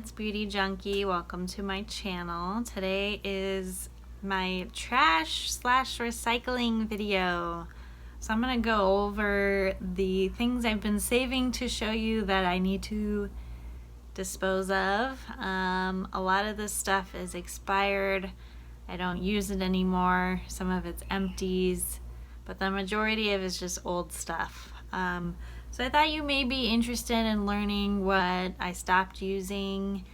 it's Beauty Junkie. Welcome to my channel. Today is my trash slash recycling video. So I'm gonna go over the things I've been saving to show you that I need to dispose of. A lot of this stuff is expired. I don't use it anymore. Some of it's empties, but the majority of it is just old stuff. So I thought you may be interested in learning what I stopped using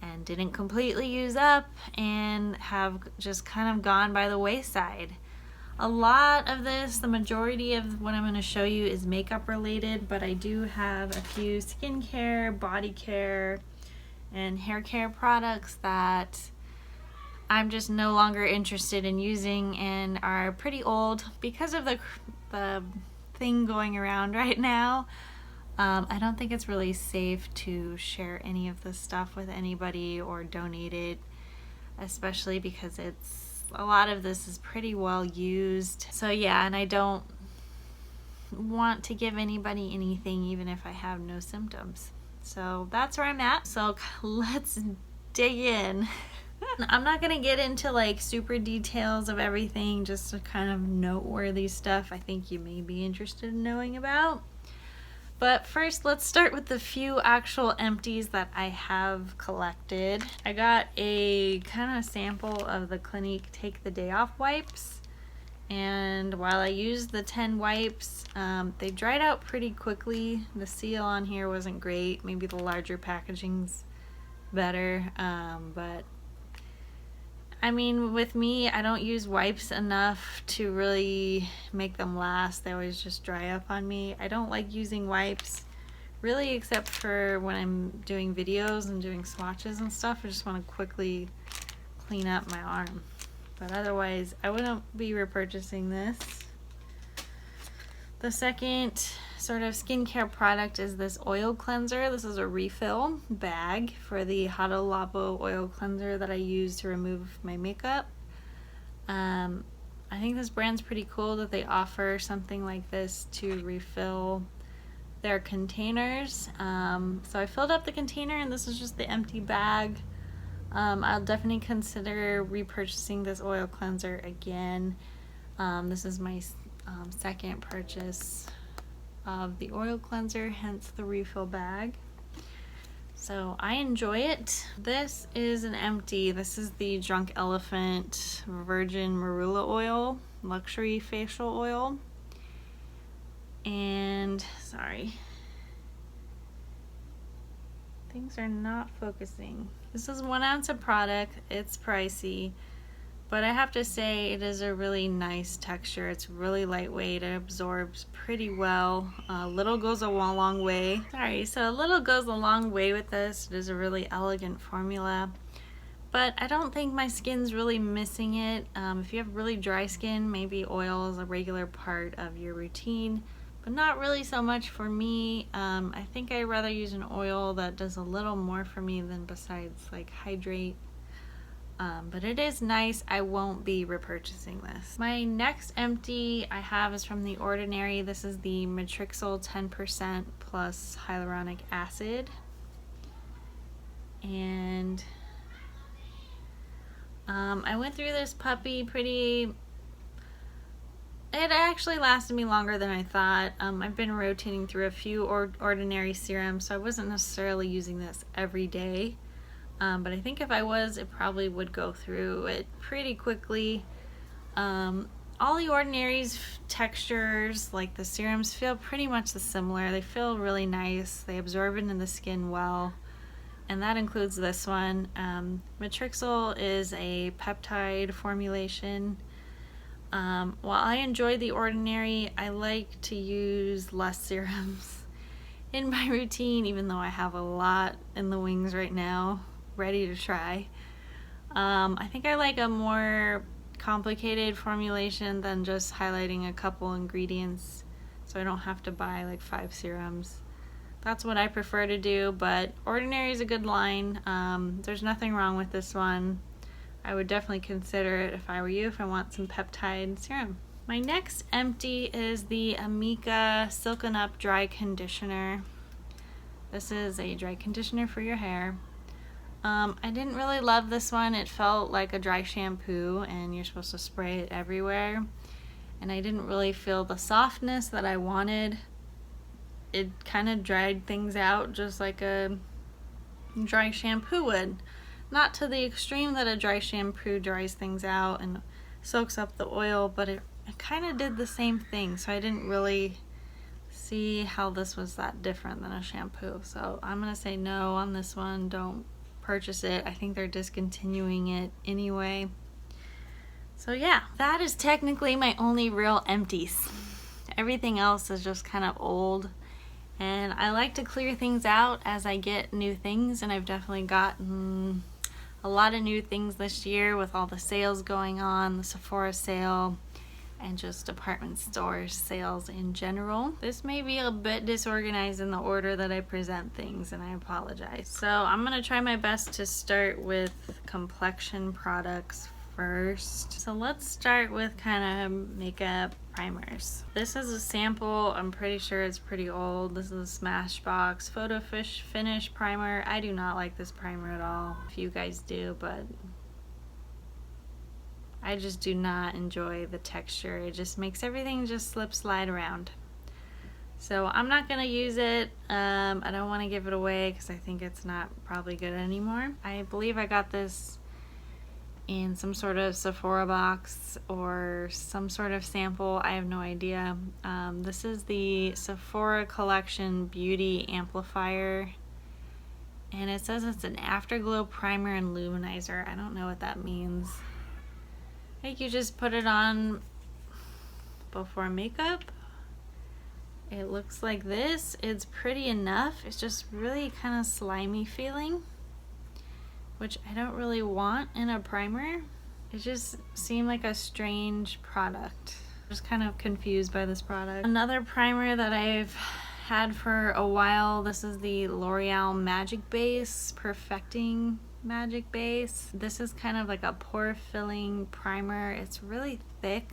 and didn't completely use up and have just kind of gone by the wayside. A lot of this, the majority of what I'm going to show you is makeup related, but I do have a few skincare, body care, and hair care products that I'm just no longer interested in using and are pretty old because of the thing going around right now. I don't think it's really safe to share any of this stuff with anybody or donate it, especially because a lot of this is pretty well used. So yeah, and I don't want to give anybody anything even if I have no symptoms. So that's where I'm at. So let's dig in. I'm not gonna get into like super details of everything, just a kind of noteworthy stuff I think you may be interested in knowing about. But first, let's start with the few actual empties that I have collected. I got a kind of sample of the Clinique Take the Day Off wipes, and while I used the 10 wipes, they dried out pretty quickly. The seal on here wasn't great. Maybe the larger packaging's better, but I mean, with me, I don't use wipes enough to really make them last. They always just dry up on me. I don't like using wipes, really, except for when I'm doing videos and doing swatches and stuff. I just want to quickly clean up my arm. But otherwise, I wouldn't be repurchasing this. The second sort of skincare product is this oil cleanser. This is a refill bag for the Hada Labo oil cleanser that I use to remove my makeup. I think this brand's pretty cool that they offer something like this to refill their containers. So I filled up the container and this is just the empty bag. I'll definitely consider repurchasing this oil cleanser again. This is my second purchase of the oil cleanser, hence the refill bag. So I enjoy it. This is an empty. This is the Drunk Elephant Virgin Marula Oil, Luxury Facial Oil. And, sorry, things are not focusing. This is 1 ounce of product. It's pricey, but I have to say it is a really nice texture. It's really lightweight. It absorbs pretty well. Little goes a long way. Sorry, so a little goes a long way with this. It is a really elegant formula, but I don't think my skin's really missing it. If you have really dry skin, maybe oil is a regular part of your routine, but not really so much for me. I think I'd rather use an oil that does a little more for me than besides like hydrate. But it is nice. I won't be repurchasing this. My next empty I have is from The Ordinary. This is the Matrixyl 10% plus hyaluronic acid. And I went through this puppy pretty... It actually lasted me longer than I thought. I've been rotating through a few Ordinary serums, so I wasn't necessarily using this every day. But I think if I was, it probably would go through it pretty quickly. All the Ordinary's textures, like the serums, feel pretty much similar. They feel really nice. They absorb into the skin well, and that includes this one. Matrixyl is a peptide formulation. While I enjoy the Ordinary, I like to use less serums in my routine, even though I have a lot in the wings right now ready to try. I think I like a more complicated formulation than just highlighting a couple ingredients, so I don't have to buy like 5 serums. That's what I prefer to do, but Ordinary is a good line. There's nothing wrong with this one. I would definitely consider it if I were you, if I want some peptide serum. My next empty is the Amika Silken Up Dry Conditioner. This is a dry conditioner for your hair. I didn't really love this one. It felt like a dry shampoo and you're supposed to spray it everywhere. And I didn't really feel the softness that I wanted. It kind of dried things out just like a dry shampoo would. Not to the extreme that a dry shampoo dries things out and soaks up the oil, but it kind of did the same thing. So I didn't really see how this was that different than a shampoo. So I'm gonna say no on this one. Don't purchase it. I think they're discontinuing it anyway. So yeah, that is technically my only real empties. Everything else is just kind of old, and I like to clear things out as I get new things, and I've definitely gotten a lot of new things this year with all the sales going on, the Sephora sale, and just department store sales in general. This may be a bit disorganized in the order that I present things, and I apologize. So I'm gonna try my best to start with complexion products first. So let's start with kind of makeup primers. This is a sample. I'm pretty sure it's pretty old. This is a Smashbox Photo Finish primer. I do not like this primer at all. If you guys do, but I just do not enjoy the texture. It just makes everything just slide around. So I'm not gonna use it. I don't want to give it away because I think it's not probably good anymore. I believe I got this in some sort of Sephora box or some sort of sample. I have no idea. This is the Sephora Collection Beauty Amplifier, and it says it's an afterglow primer and luminizer. I don't know what that means. I think you just put it on before makeup. It looks like this. It's pretty enough. It's just really kind of slimy feeling, which I don't really want in a primer. It just seemed like a strange product. I'm just kind of confused by this product. Another primer that I've had for a while, this is the Loreal Magic Base Perfecting Magic Base. This is kind of like a pore filling primer. It's really thick.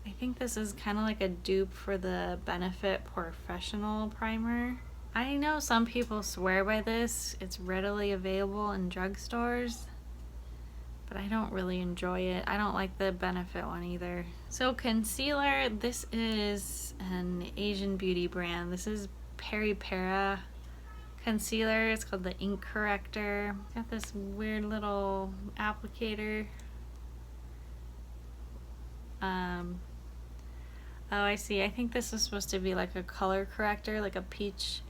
I think this is kind of like a dupe for the Benefit Professional primer. I know some people swear by this. It's readily available in drugstores, but I don't really enjoy it. I don't like the Benefit one either. So concealer, this is an Asian beauty brand. This is Peri Para concealer. It's called the Ink Corrector. Got this weird little applicator. Oh, I see. I think this is supposed to be like a color corrector, like a peach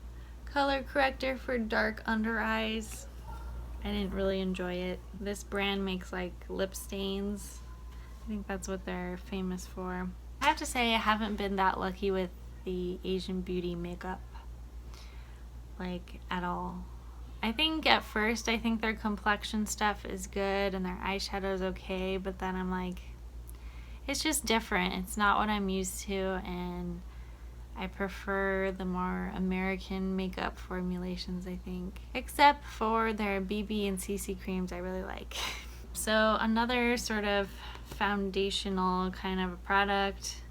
color corrector for dark under eyes. I didn't really enjoy it. This brand makes like lip stains. I think that's what they're famous for. I have to say I haven't been that lucky with the Asian beauty makeup, like at all. I think at first I think their complexion stuff is good and their eyeshadow is okay, but then I'm like, it's just different. It's not what I'm used to, and I prefer the more American makeup formulations, I think. Except for their BB and CC creams I really like. So another sort of foundational kind of a product.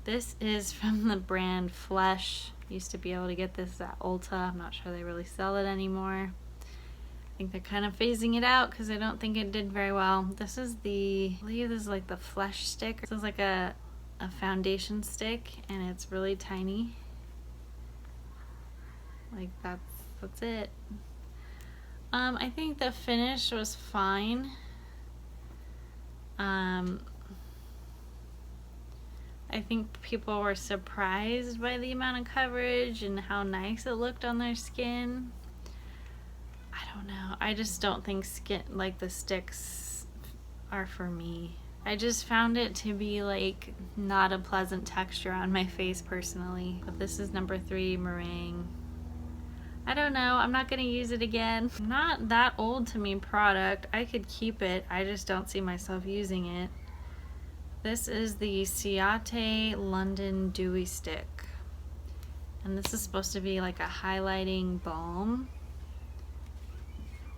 This is from the brand Flesh. Used to be able to get this at Ulta. I'm not sure they really sell it anymore. I think they're kind of phasing it out because I don't think it did very well. This is I believe this is like the Flesh stick. This is like a foundation stick, and it's really tiny. Like that's it. I think the finish was fine. I think people were surprised by the amount of coverage and how nice it looked on their skin. I don't know. I just don't think the sticks are for me. I just found it to be like not a pleasant texture on my face personally. But this is number 3 meringue. I don't know. I'm not gonna use it again. Not that old to me product. I could keep it. I just don't see myself using it. This is the Ciate London Dewy Stick. And this is supposed to be like a highlighting balm.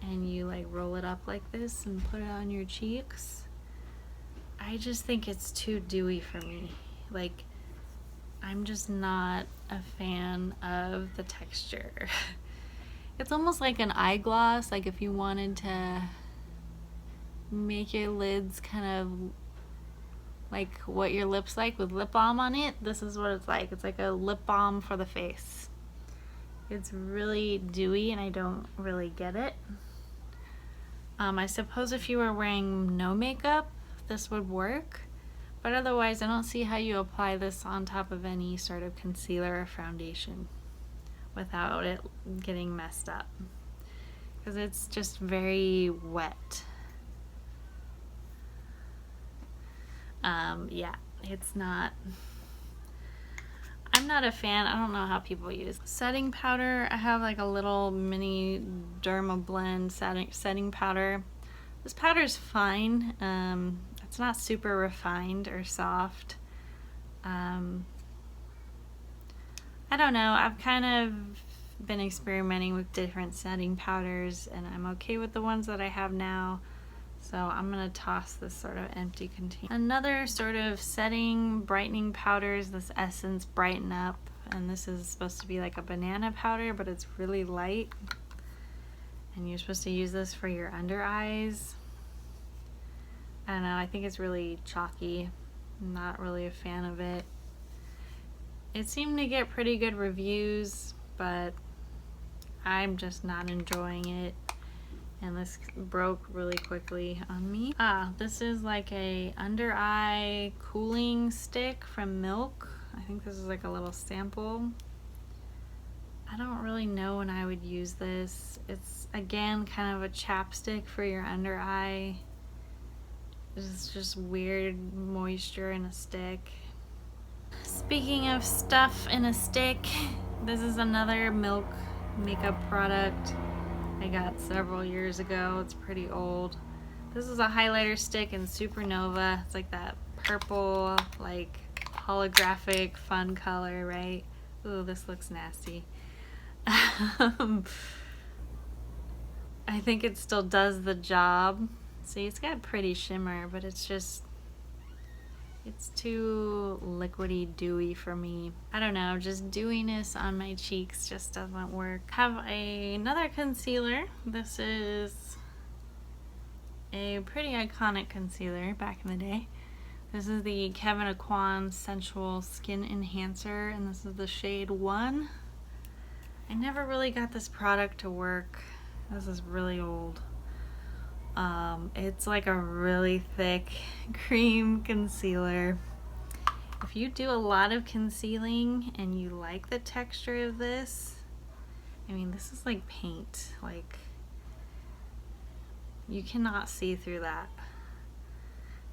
And you like roll it up like this and put it on your cheeks. I just think it's too dewy for me. Like, I'm just not a fan of the texture. It's almost like an eye gloss, like if you wanted to make your lids kind of like what your lips like with lip balm on it. This is what it's like. It's like a lip balm for the face. It's really dewy and I don't really get it. I suppose if you were wearing no makeup, this would work. But otherwise, I don't see how you apply this on top of any sort of concealer or foundation without it getting messed up. Because it's just very wet. Yeah, it's not... I'm not a fan. I don't know how people use setting powder. I have like a little mini Derma Blend setting powder. This powder is fine. It's not super refined or soft. I don't know. I've kind of been experimenting with different setting powders and I'm okay with the ones that I have now. So I'm gonna toss this sort of empty container. Another sort of setting, brightening powder is this Essence Brighten Up. And this is supposed to be like a banana powder, but it's really light. And you're supposed to use this for your under eyes. I don't know, I think it's really chalky. I'm not really a fan of it. It seemed to get pretty good reviews, but I'm just not enjoying it. And this broke really quickly on me. This is like a under eye cooling stick from Milk. I think this is like a little sample. I don't really know when I would use this. It's again kind of a chapstick for your under eye. It's just weird moisture in a stick. Speaking of stuff in a stick, this is another Milk makeup product I got several years ago. It's pretty old. This is a highlighter stick in Supernova. It's like that purple, like holographic fun color, right? Ooh, this looks nasty. I think it still does the job. See, it's got pretty shimmer, but it's just, it's too liquidy, dewy for me. I don't know, just dewiness on my cheeks just doesn't work. Have another concealer. This is a pretty iconic concealer back in the day. This is the Kevyn Aucoin Sensual Skin Enhancer, and this is the shade 1. I never really got this product to work. This is really old. It's like a really thick cream concealer. If you do a lot of concealing and you like the texture of this, I mean, this is like paint. Like, you cannot see through that.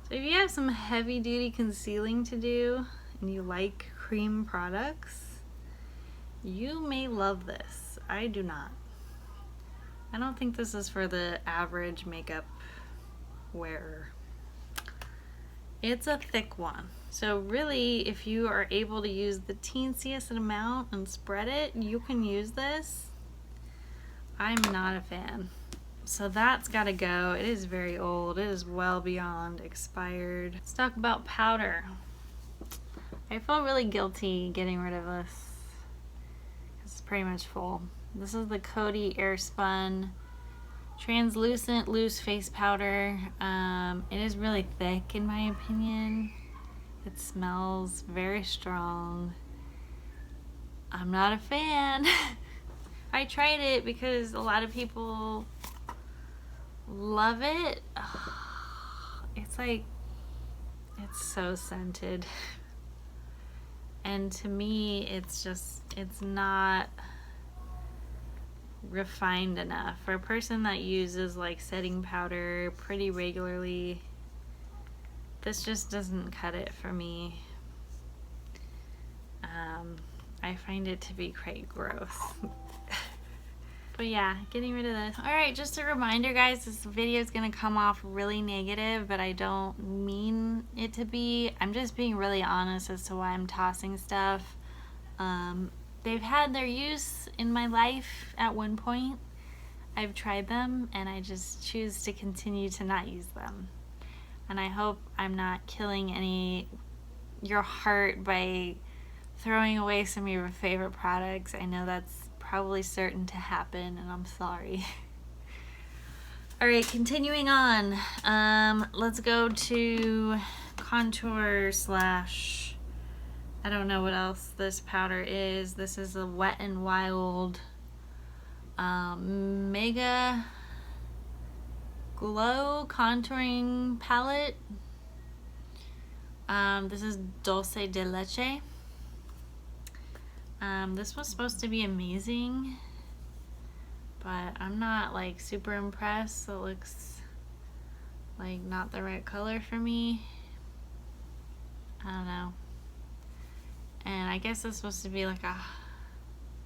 So if you have some heavy duty concealing to do and you like cream products, you may love this. I do not. I don't think this is for the average makeup wearer. It's a thick one. So really, if you are able to use the teensiest amount and spread it, you can use this. I'm not a fan. So that's gotta go. It is very old. It is well beyond expired. Let's talk about powder. I feel really guilty getting rid of this. It's pretty much full. This is the Coty Airspun Translucent Loose Face Powder. It is really thick in my opinion. It smells very strong. I'm not a fan. I tried it because a lot of people love it. It's like, it's so scented. And to me, it's just, it's not refined enough. For a person that uses like setting powder pretty regularly, this just doesn't cut it for me. I find it to be quite gross. But yeah, getting rid of this. Alright, just a reminder guys, this video is going to come off really negative, but I don't mean it to be. I'm just being really honest as to why I'm tossing stuff. They've had their use in my life at one point. I've tried them and I just choose to continue to not use them. And I hope I'm not killing your heart by throwing away some of your favorite products. I know that's probably certain to happen, and I'm sorry. Alright, continuing on. Let's go to contour slash, I don't know what else this powder is. This is a Wet n Wild Mega Glow contouring palette. This is Dulce de Leche. This was supposed to be amazing, but I'm not like super impressed. It looks like not the right color for me. I don't know. And I guess it's supposed to be like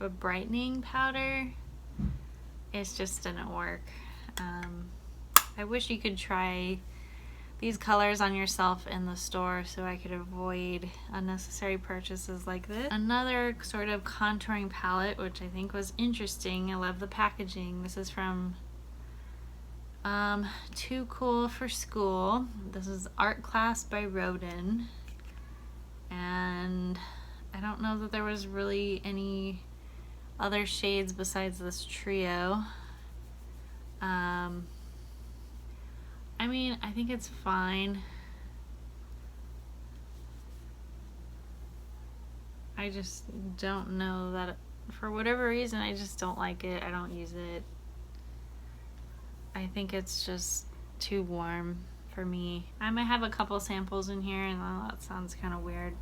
a brightening powder. It just didn't work. I wish you could try these colors on yourself in the store so I could avoid unnecessary purchases like this. Another sort of contouring palette, which I think was interesting. I love the packaging. This is from Too Cool for School. This is Art Class by Rodin. And I don't know that there was really any other shades besides this trio. I mean, I think it's fine. I just don't know that, for whatever reason, I just don't like it. I don't use it. I think it's just too warm for me. I might have a couple samples in here, and that sounds kind of weird.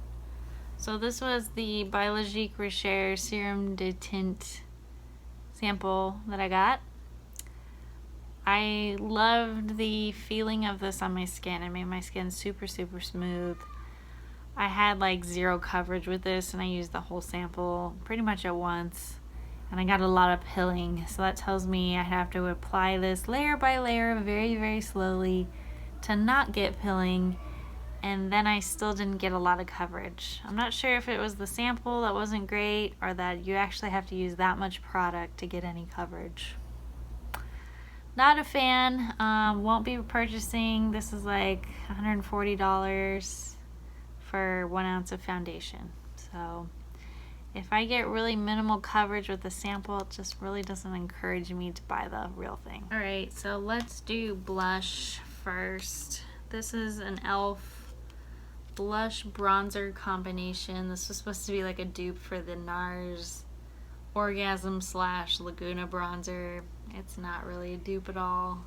So this was the Biologique Recherche Serum de Tint sample that I got. I loved the feeling of this on my skin. It made my skin super, super smooth. I had like zero coverage with this, and I used the whole sample pretty much at once. And I got a lot of pilling, so that tells me I have to apply this layer by layer very, very slowly to not get pilling. And then I still didn't get a lot of coverage. I'm not sure if it was the sample that wasn't great or that you actually have to use that much product to get any coverage. Not a fan. Won't be purchasing. This is like $140 for 1 ounce of foundation. So if I get really minimal coverage with the sample, it just really doesn't encourage me to buy the real thing. Alright, so let's do blush first. This is an e.l.f. blush bronzer combination. This was supposed to be like a dupe for the NARS Orgasm slash Laguna bronzer. It's not really a dupe at all.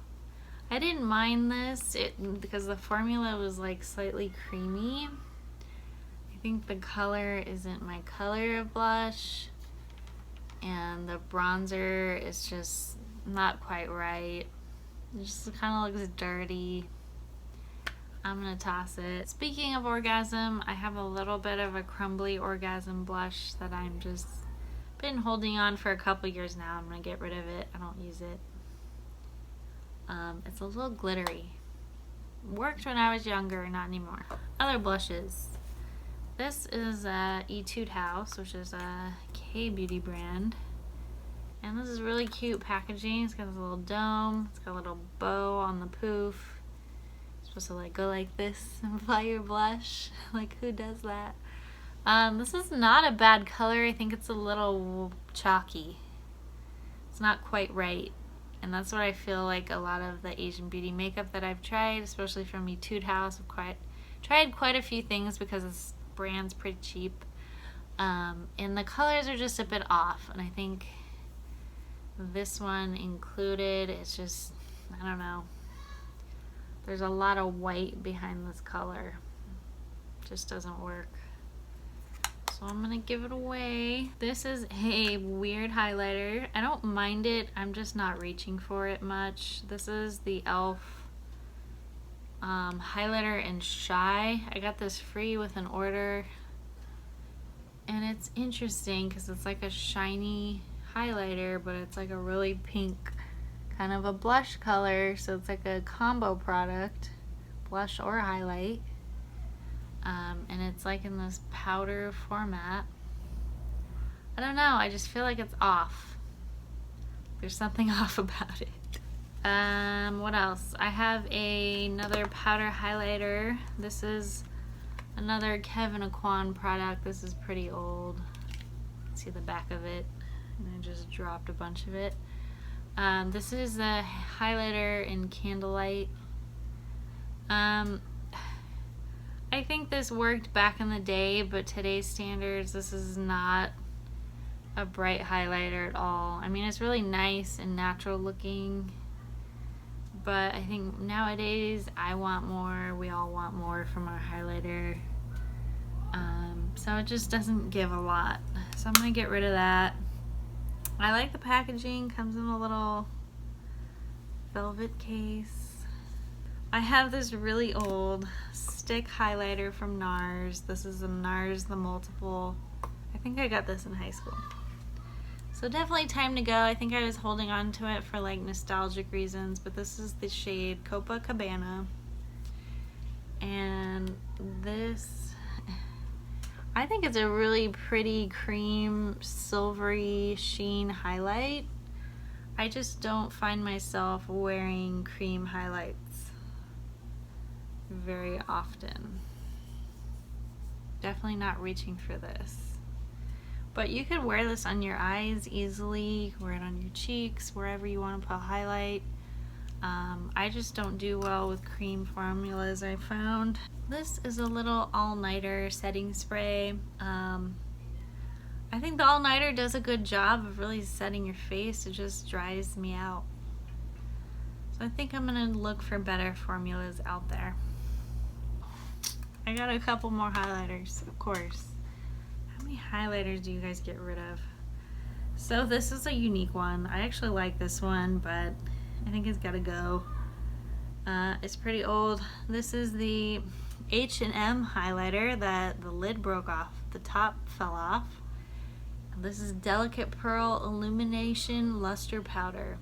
I didn't mind this because the formula was like slightly creamy. I think the color isn't my color of blush, and the bronzer is just not quite right. It just kind of looks dirty. I'm gonna toss it. Speaking of orgasm, I have a little bit of a crumbly orgasm blush that I'm just been holding on for a couple years now. I'm gonna get rid of it. I don't use it. It's a little glittery. Worked when I was younger, not anymore. Other blushes. This is Etude House, which is a K-beauty brand. And this is really cute packaging. It's got this little dome. It's got a little bow on the poof. It's supposed to like go like this and apply your blush. Like, who does that? This is not a bad color. I think it's a little chalky. It's not quite right. And that's what I feel like a lot of the Asian beauty makeup that I've tried, especially from Etude House. I've tried quite a few things because this brand's pretty cheap. And the colors are just a bit off. And I think this one included, it's just, I don't know. There's a lot of white behind this color. Just doesn't work. So I'm gonna give it away. This is a weird highlighter. I don't mind it, I'm just not reaching for it much. This is the e.l.f. highlighter in Shy. I got this free with an order. And it's interesting because it's like a shiny highlighter, but it's like a really pink kind of a blush color. So it's like a combo product, blush or highlight. And it's like in this powder format. I don't know, I just feel like it's off. There's something off about it. What else? I have another powder highlighter. This is another Kevyn Aucoin product. This is pretty old. See the back of it. and I just dropped a bunch of it. This is a highlighter in Candlelight. I think this worked back in the day, but today's standards, this is not a bright highlighter at all. I mean, it's really nice and natural looking, but I think nowadays I want more, we all want more from our highlighter. So it just doesn't give a lot. So I'm gonna get rid of that. I like the packaging, comes in a little velvet case. I have this really old stick highlighter from NARS. This is a NARS The Multiple. I think I got this in high school. So definitely time to go. I think I was holding on to it for like nostalgic reasons, but this is the shade Copacabana. And this, I think it's a really pretty cream silvery sheen highlight. I just don't find myself wearing cream highlights very often. Definitely not reaching for this. But you could wear this on your eyes easily, wear it on your cheeks, wherever you want to put a highlight. I just don't do well with cream formulas, I found. This is a little all-nighter setting spray. I think the all-nighter does a good job of really setting your face. It just dries me out. So I think I'm gonna look for better formulas out there. I got a couple more highlighters, of course. How many highlighters do you guys get rid of? So this is a unique one. I actually like this one, but I think it's gotta go. It's pretty old. This is the H&M highlighter that the lid broke off. The top fell off. This is Delicate Pearl Illumination Luster Powder.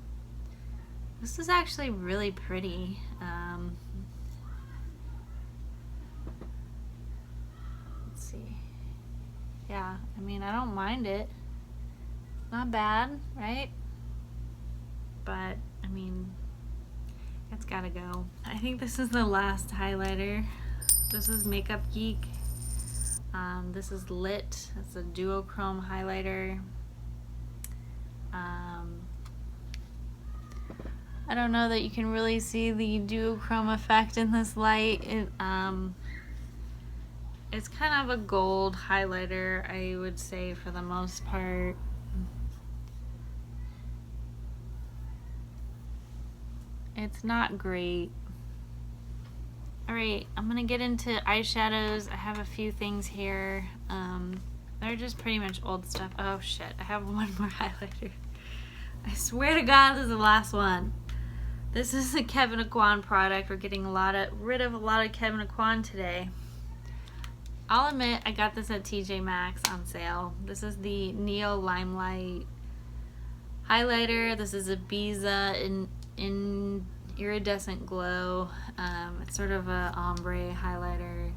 This is actually really pretty. Let's see. Yeah, I mean, I don't mind it. Not bad, right? But, I mean, it's gotta go. I think this is the last highlighter. This is Makeup Geek. This is Lit. It's a duochrome highlighter. I don't know that you can really see the duochrome effect in this light. It's kind of a gold highlighter, I would say, for the most part. It's not great. Alright, I'm gonna get into eyeshadows. I have a few things here. They're just pretty much old stuff. Oh shit, I have one more highlighter. I swear to God, this is the last one. This is a Kevyn Aucoin product. We're getting rid of a lot of Kevyn Aucoin today. I'll admit, I got this at TJ Maxx on sale. This is the Neo Limelight highlighter. This is Ibiza in Iridescent Glow. It's sort of a ombre highlighter.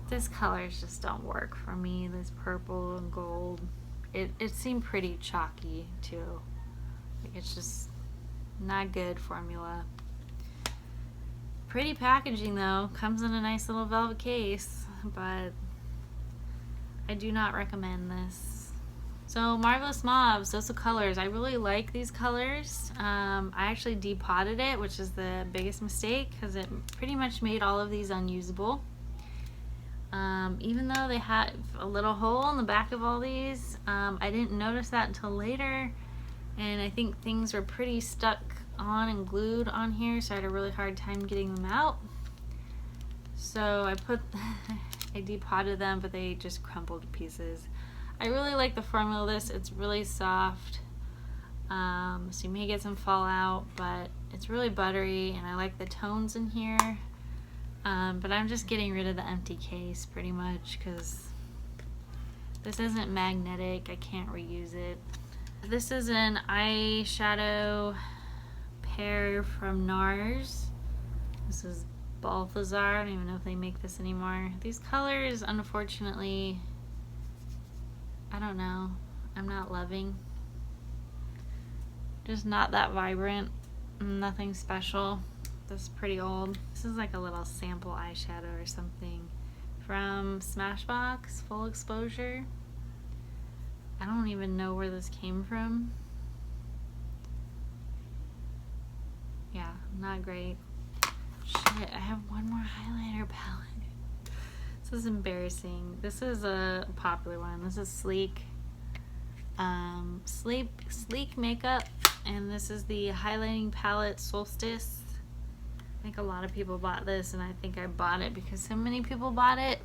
This colors just don't work for me. This purple and gold. It seemed pretty chalky too. Like, it's just not good formula. Pretty packaging though. Comes in a nice little velvet case, but I do not recommend this. So Marvelous Mauves, those are colors. I really like these colors. I actually depotted it, which is the biggest mistake because it pretty much made all of these unusable. Even though they have a little hole in the back of all these, I didn't notice that until later, and I think things were pretty stuck on and glued on here, so I had a really hard time getting them out. So I depotted them, but they just crumbled to pieces. I really like the formula of this. It's really soft, so you may get some fallout, but it's really buttery, and I like the tones in here. But I'm just getting rid of the empty case pretty much because this isn't magnetic. I can't reuse it. This is an eyeshadow pair from NARS. This is Balthazar. I don't even know if they make this anymore. These colors, unfortunately, I don't know. I'm not loving. Just not that vibrant. Nothing special. This is pretty old. This is like a little sample eyeshadow or something from Smashbox Full Exposure. I don't even know where this came from. Yeah, not great. Shit, I have one more highlighter palette. This is embarrassing. This is a popular one. This is Sleek. Sleek makeup, and this is the highlighting palette Solstice. I think a lot of people bought this, and I think I bought it because so many people bought it.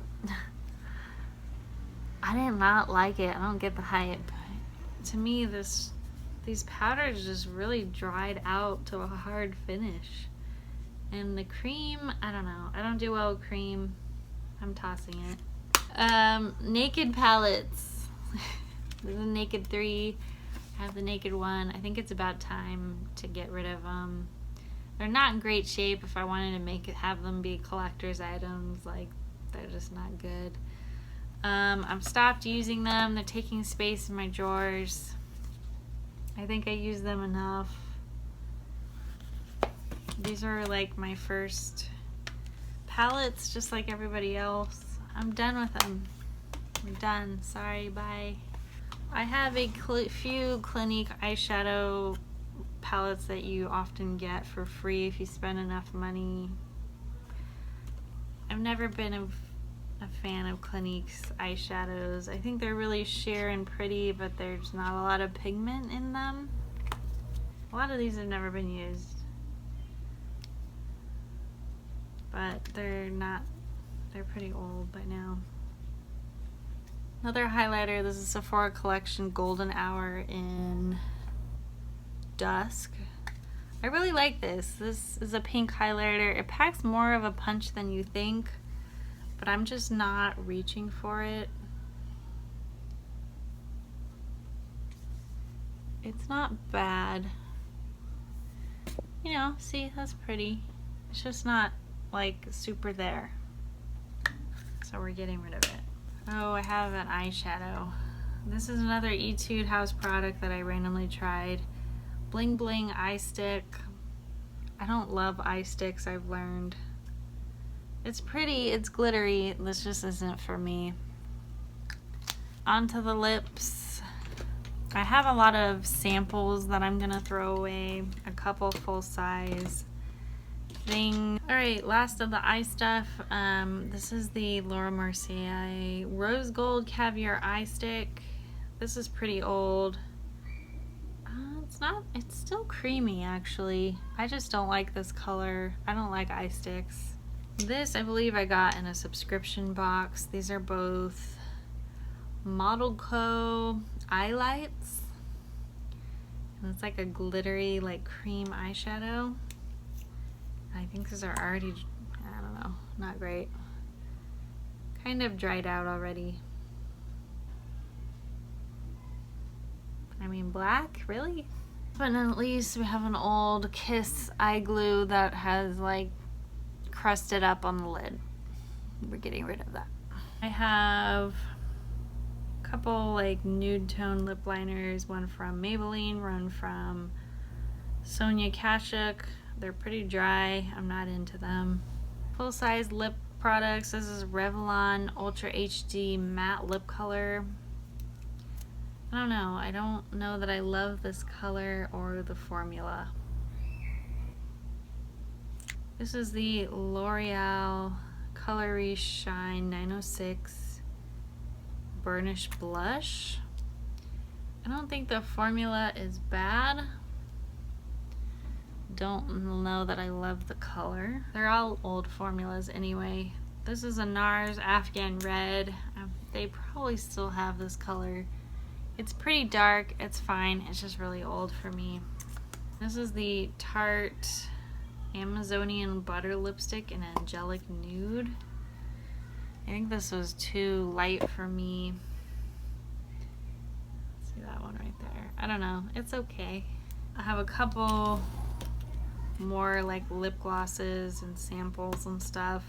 I did not like it. I don't get the hype. But to me, these powders just really dried out to a hard finish. And the cream, I don't know. I don't do well with cream. I'm tossing it. Naked palettes. This is a Naked 3. I have the Naked 1. I think it's about time to get rid of them. They're not in great shape. If I wanted to have them be collector's items, like, they're just not good. I've stopped using them. They're taking space in my drawers. I think I use them enough. These are like my first palettes, just like everybody else. I'm done with them. I'm done. Sorry, bye. I have a few Clinique eyeshadow palettes that you often get for free if you spend enough money. I've never been a fan of Clinique's eyeshadows. I think they're really sheer and pretty, but there's not a lot of pigment in them. A lot of these have never been used, but they're pretty old by now. Another highlighter, this is Sephora Collection Golden Hour in Dusk. I really like this. This is a pink highlighter. It packs more of a punch than you think, but I'm just not reaching for it. It's not bad. You know, see, that's pretty. It's just not like super there. So we're getting rid of it. Oh, I have an eyeshadow. This is another Etude House product that I randomly tried. Bling Bling Eye Stick. I don't love eye sticks, I've learned. It's pretty, it's glittery. This just isn't for me. Onto the lips. I have a lot of samples that I'm gonna throw away. A couple full size thing. Alright, last of the eye stuff. This is the Laura Mercier Rose Gold Caviar Eye Stick. This is pretty old. It's still creamy actually. I just don't like this color. I don't like eye sticks. This I believe I got in a subscription box. These are both Model Co. eye lights. And it's like a glittery like cream eyeshadow. I think these are already, I don't know, not great. Kind of dried out already. I mean, black, really? But at least we have an old Kiss eye glue that has like crusted up on the lid. We're getting rid of that. I have a couple like nude tone lip liners, one from Maybelline, one from Sonia Kashuk. They're pretty dry. I'm not into them. Full size lip products. This is Revlon Ultra HD Matte Lip Color. I don't know. I don't know that I love this color or the formula. This is the L'Oreal Colory Shine 906 Burnish Blush. I don't think the formula is bad. Don't know that I love the color. They're all old formulas anyway. This is a NARS Afghan Red. They probably still have this color. It's pretty dark. It's fine. It's just really old for me. This is the Tarte Amazonian Butter Lipstick in Angelic Nude. I think this was too light for me. See that one right there? I don't know. It's okay. I have a couple more like lip glosses and samples and stuff.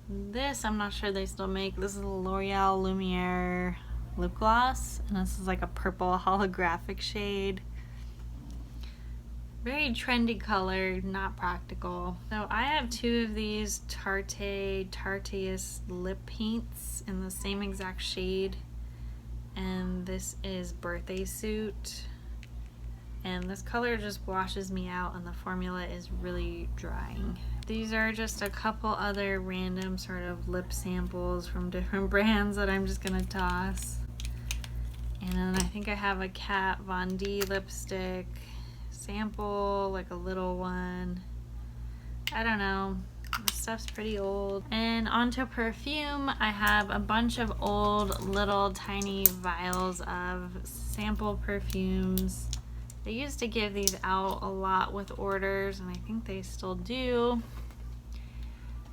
This I'm not sure they still make. This is a L'Oreal Lumiere lip gloss, and this is like a purple holographic shade. Very trendy color, not practical. So I have two of these Tarteist lip paints in the same exact shade. and this is Birthday Suit. And this color just washes me out, and the formula is really drying. These are just a couple other random sort of lip samples from different brands that I'm just gonna toss. And then I think I have a Kat Von D lipstick sample, like a little one. I don't know. This stuff's pretty old. And onto perfume, I have a bunch of old little tiny vials of sample perfumes. They used to give these out a lot with orders, and I think they still do.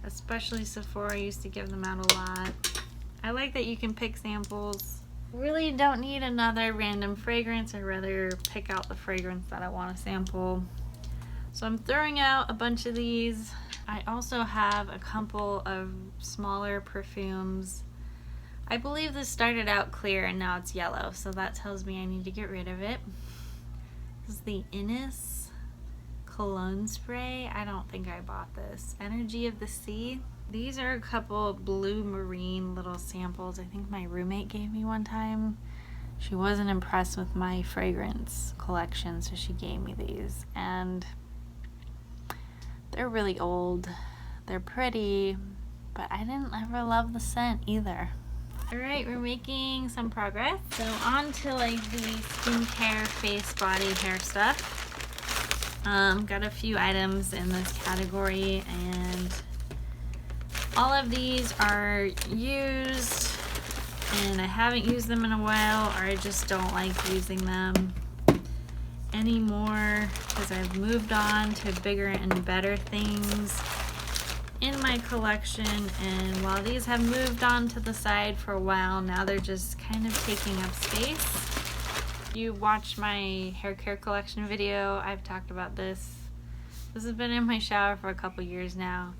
Especially Sephora used to give them out a lot. I like that you can pick samples. Really don't need another random fragrance. I'd rather pick out the fragrance that I want to sample. So I'm throwing out a bunch of these. I also have a couple of smaller perfumes. I believe this started out clear and now it's yellow, so that tells me I need to get rid of it. This is the Innis cologne spray. I don't think I bought this. Energy of the Sea. These are a couple blue marine little samples. I think my roommate gave me one time. She wasn't impressed with my fragrance collection, so she gave me these. And they're really old. They're pretty, but I didn't ever love the scent either. Alright, we're making some progress. So on to like the skincare, face, body, hair stuff. Got a few items in this category, and all of these are used, and I haven't used them in a while, or I just don't like using them anymore because I've moved on to bigger and better things in my collection. And while these have moved on to the side for a while, now they're just kind of taking up space. You watched my hair care collection video. I've talked about this. This has been in my shower for a couple years now.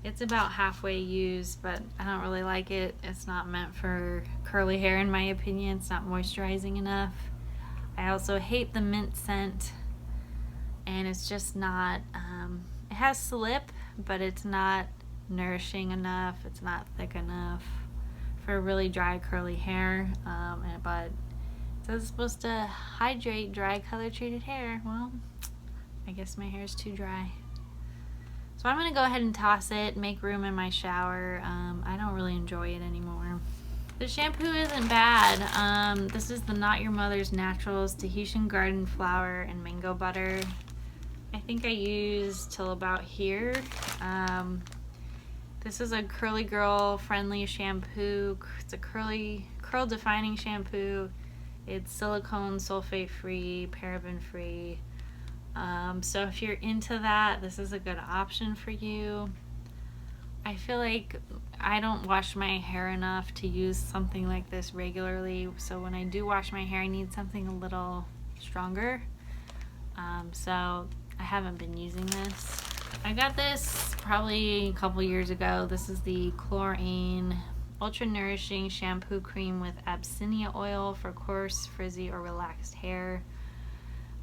It's about halfway used, but I don't really like it. It's not meant for curly hair in my opinion. It's not moisturizing enough. I also hate the mint scent, and it's just not, it has slip, but it's not nourishing enough. It's not thick enough for really dry curly hair, but it says it's supposed to hydrate dry color treated hair. Well, I guess my hair is too dry. So I'm gonna go ahead and toss it, make room in my shower. I don't really enjoy it anymore. The shampoo isn't bad. This is the Not Your Mother's Naturals Tahitian Garden Flower and Mango Butter. I think I used till about here. This is a curly girl friendly shampoo. It's a curl defining shampoo. It's silicone, sulfate free, paraben free. So if you're into that, this is a good option for you. I feel like I don't wash my hair enough to use something like this regularly, so when I do wash my hair, I need something a little stronger. So I haven't been using this. I got this probably a couple years ago. This is the Chlorine Ultra Nourishing Shampoo Cream with Abyssinia Oil for coarse, frizzy, or relaxed hair.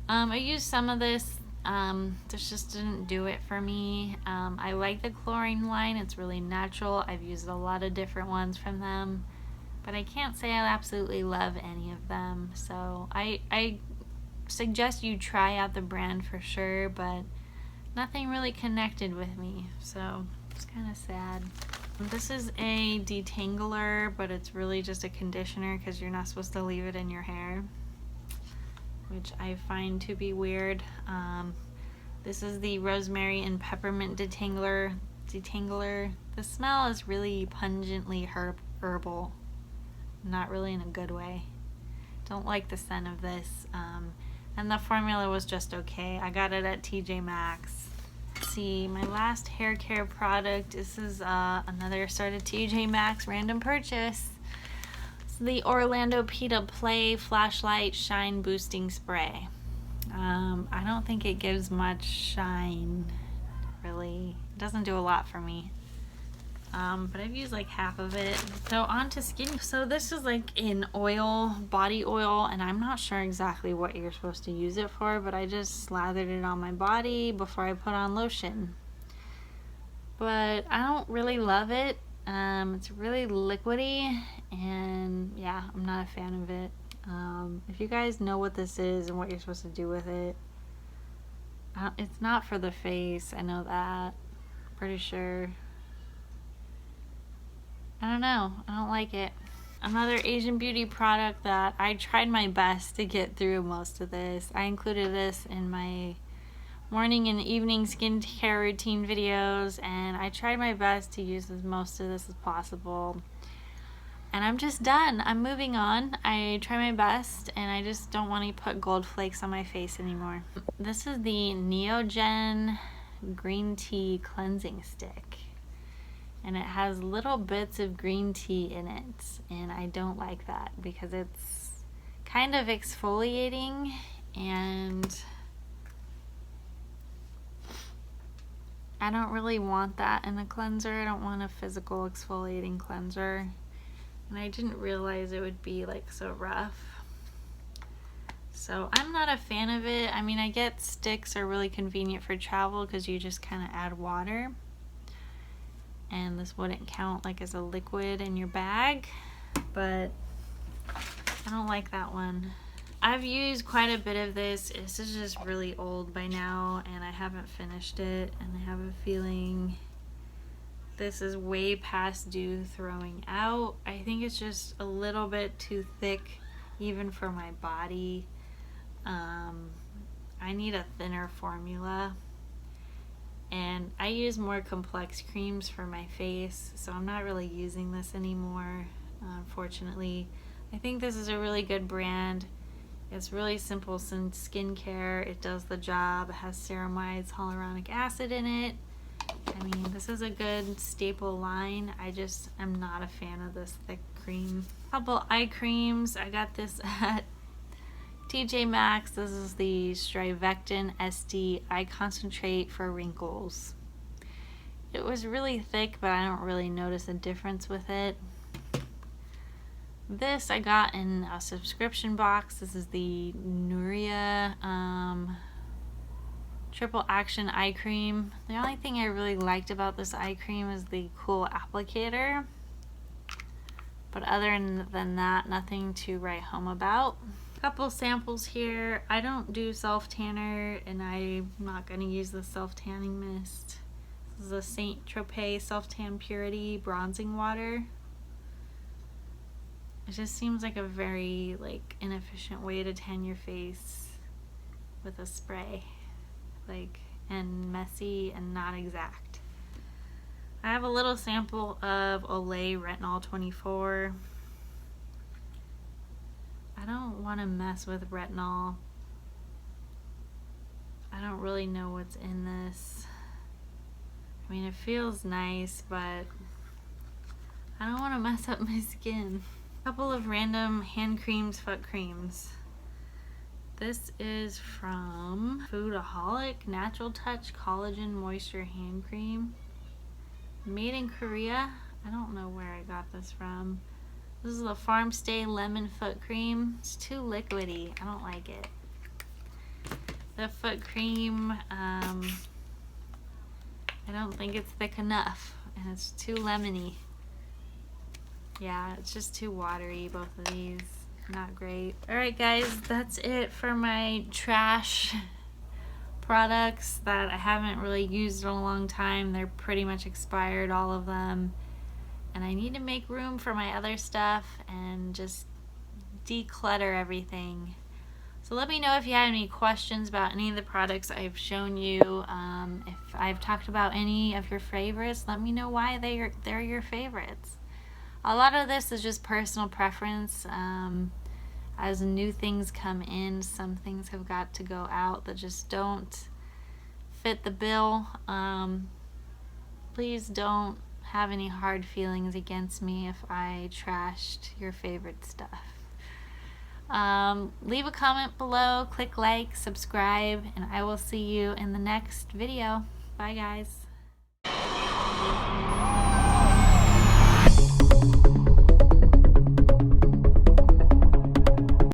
I used some of this. This just didn't do it for me. I like the chlorine line. It's really natural. I've used a lot of different ones from them, but I can't say I absolutely love any of them. So I suggest you try out the brand for sure, but nothing really connected with me, so it's kind of sad. This is a detangler, but it's really just a conditioner because you're not supposed to leave it in your hair, which I find to be weird. This is the Rosemary and Peppermint Detangler. The smell is really pungently herbal, not really in a good way. Don't like the scent of this. And the formula was just okay. I got it at TJ Maxx. Let's see, my last hair care product. This is another sort of TJ Maxx random purchase. It's the Orlando Pita Play Flashlight Shine Boosting Spray. I don't think it gives much shine, really. It doesn't do a lot for me. But I've used like half of it. So on to skin. So this is like an oil, body oil, and I'm not sure exactly what you're supposed to use it for, but I just slathered it on my body before I put on lotion. But I don't really love it. It's really liquidy, and yeah, I'm not a fan of it. If you guys know what this is and what you're supposed to do with it, it's not for the face, I know that. Pretty sure. I don't know, I don't like it. Another Asian beauty product that I tried my best to get through most of this. I included this in my morning and evening skincare routine videos, and I tried my best to use most of this as possible. And I'm just done. I'm moving on. I try my best, and I just don't want to put gold flakes on my face anymore. This is the Neogen Green Tea Cleansing Stick. And it has little bits of green tea in it, and I don't like that because it's kind of exfoliating, and I don't really want that in a cleanser. I don't want a physical exfoliating cleanser, and I didn't realize it would be like so rough. So I'm not a fan of it. I mean, I get sticks are really convenient for travel because you just kind of add water. And this wouldn't count like as a liquid in your bag, but I don't like that one. I've used quite a bit of this. This is just really old by now, and I haven't finished it, and I have a feeling this is way past due throwing out. I think it's just a little bit too thick even for my body. I need a thinner formula. And I use more complex creams for my face, so I'm not really using this anymore, unfortunately. I think this is a really good brand. It's really simple skincare. It does the job. It has ceramides, hyaluronic acid in it. I mean, this is a good staple line. I just am not a fan of this thick cream. Couple eye creams. I got this at TJ Maxx. This is the Strivectin SD Eye Concentrate for wrinkles. It was really thick, but I don't really notice a difference with it. This I got in a subscription box. This is the Nuria Triple Action Eye Cream. The only thing I really liked about this eye cream is the cool applicator. But other than that, nothing to write home about. Couple samples here. I don't do self-tanner, and I'm not going to use the self-tanning mist. This is a Saint Tropez Self-Tan Purity Bronzing Water. It just seems like a very inefficient way to tan your face with a spray, and messy and not exact. I have a little sample of Olay Retinol 24. I don't want to mess with retinol. I don't really know what's in this. I mean, it feels nice, but I don't want to mess up my skin. A couple of random hand creams, foot creams. This is from Foodaholic Natural Touch Collagen Moisture Hand Cream. Made in Korea. I don't know where I got this from. This is the Farm Stay Lemon Foot Cream. It's too liquidy. I don't like it. The foot cream, I don't think it's thick enough, and it's too lemony. Yeah, it's just too watery, both of these. Not great. Alright guys, that's it for my trash products that I haven't really used in a long time. They're pretty much expired, all of them. And I need to make room for my other stuff and just declutter everything. So let me know if you have any questions about any of the products I've shown you. If I've talked about any of your favorites, let me know why they're your favorites. A lot of this is just personal preference. As new things come in, some things have got to go out that just don't fit the bill. Please don't have any hard feelings against me if I trashed your favorite stuff. Leave a comment below, click like, subscribe, and I will see you in the next video. Bye guys.